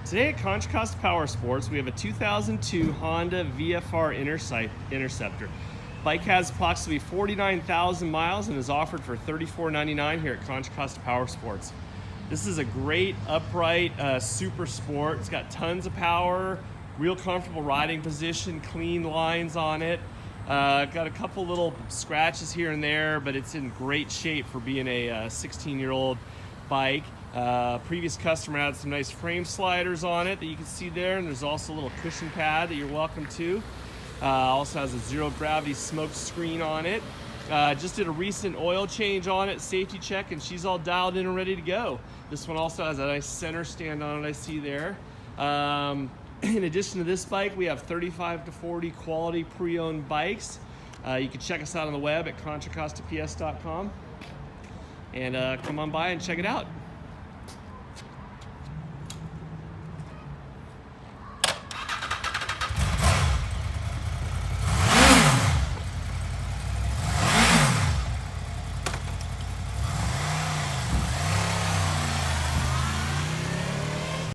Today at Contra Costa Powersports, we have a 2002 Honda VFR Interceptor. Bike has approximately 49,000 miles and is offered for $34.99 here at Contra Costa Powersports. This is a great upright super sport. It's got tons of power, real comfortable riding position, clean lines on it. Got a couple little scratches here and there, but it's in great shape for being a 16-year-old bike. Previous customer had some nice frame sliders on it that you can see there, and there's also a little cushion pad that you're welcome to. Also has a zero gravity smoke screen on it. Just did a recent oil change on it, safety check, and she's all dialed in and ready to go. This one also has a nice center stand on it I see there. In addition to this bike, we have 35 to 40 quality pre-owned bikes. You can check us out on the web at contracostaps.com and come on by and check it out.